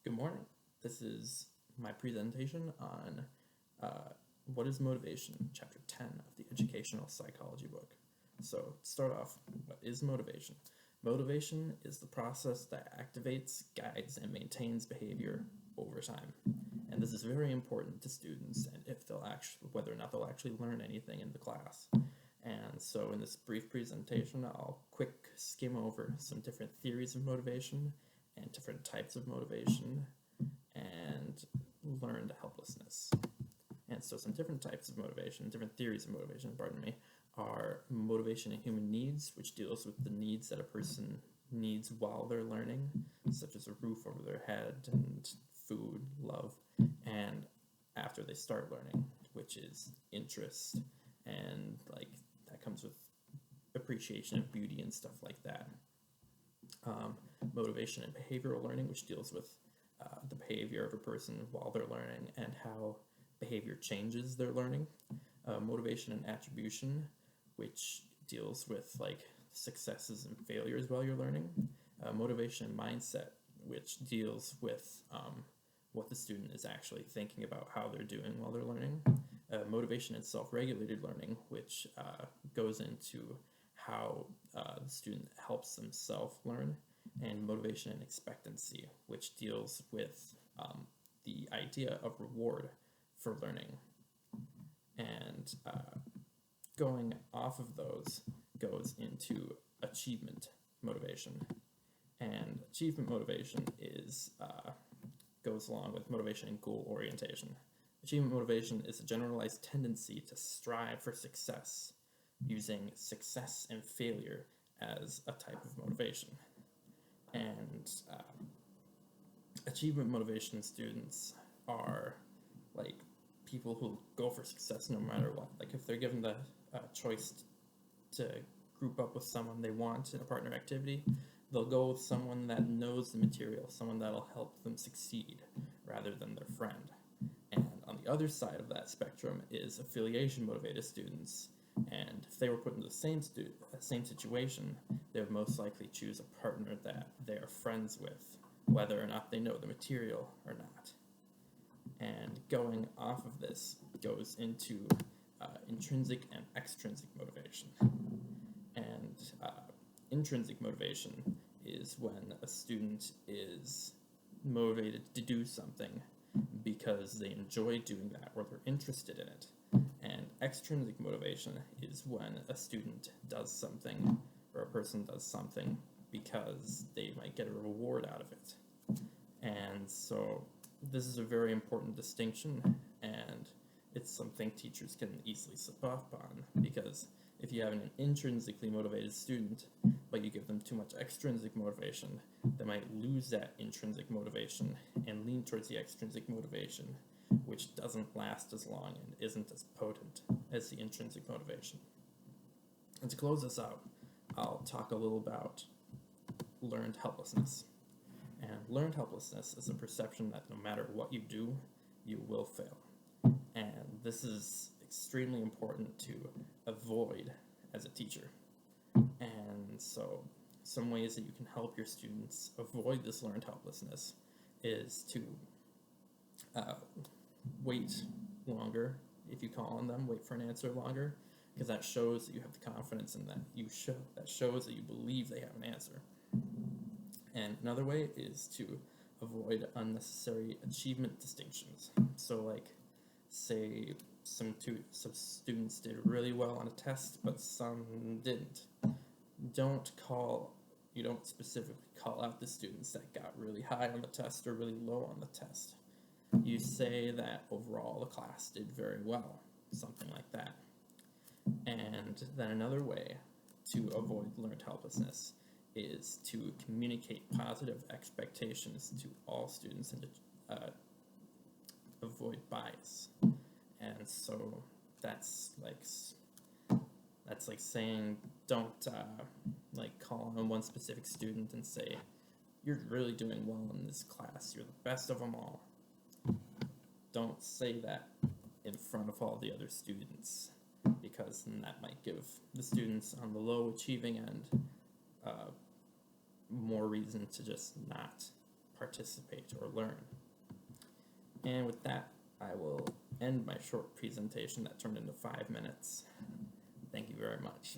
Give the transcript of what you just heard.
Good morning. This is my presentation on what is motivation, chapter 10 of the Educational Psychology book. So, to start off, what is motivation? Motivation is the process that activates, guides, and maintains behavior over time. And this is very important to students and if they'll actually, whether or not they'll actually learn anything in the class. And so in this brief presentation, I'll quick skim over some different theories of motivation and different types of motivation and learned helplessness. And so some different types of motivation, different theories of motivation, pardon me, are motivation in human needs, which deals with the needs that a person needs while they're learning, such as a roof over their head and food, love, and after they start learning, which is interest and like that comes with appreciation of beauty and stuff like that. Motivation and behavioral learning, which deals with the behavior of a person while they're learning and how behavior changes their learning. Motivation and attribution, which deals with like successes and failures while you're learning. Motivation and mindset, which deals with what the student is actually thinking about how they're doing while they're learning. Motivation and self-regulated learning, which goes into how the student helps themselves learn, and motivation and expectancy, which deals with the idea of reward for learning. And going off of those goes into achievement motivation. And achievement motivation is goes along with motivation and goal orientation. Achievement motivation is a generalized tendency to strive for success, using success and failure as a type of motivation. And achievement motivation students are like people who go for success no matter what. Like if they're given the choice to group up with someone they want in a partner activity, they'll go with someone that knows the material, someone that'll help them succeed rather than their friend. And on the other side of that spectrum is affiliation motivated students. And if they were put in the same situation, they would most likely choose a partner that they're friends with, whether or not they know the material or not. And going off of this goes into intrinsic and extrinsic motivation. And intrinsic motivation is when a student is motivated to do something because they enjoy doing that or they're interested in it. And extrinsic motivation is when a student does something or a person does something because they might get a reward out of it. And so this is a very important distinction, and it's something teachers can easily slip up on, because if you have an intrinsically motivated student but you give them too much extrinsic motivation, they might lose that intrinsic motivation and lean towards the extrinsic motivation, which doesn't last as long and isn't as potent as the intrinsic motivation. And to close this out, I'll talk a little about learned helplessness. And learned helplessness is a perception that no matter what you do, you will fail. And this is extremely important to avoid as a teacher. And so some ways that you can help your students avoid this learned helplessness is to wait longer. If you call on them, wait for an answer longer, because that shows that you have the confidence in that that shows that you believe they have an answer. And another way is to avoid unnecessary achievement distinctions. So like, say some students did really well on a test, but some didn't. You don't specifically call out the students that got really high on the test or really low on the test. You say that overall the class did very well, something like that. And then another way to avoid learned helplessness is to communicate positive expectations to all students and to avoid bias. And so that's like saying don't like call on one specific student and say you're really doing well in this class, you're the best of them all. Don't say that in front of all the other students, because then that might give the students on the low achieving end more reason to just not participate or learn. And with that, I will end my short presentation that turned into 5 minutes. Thank you very much.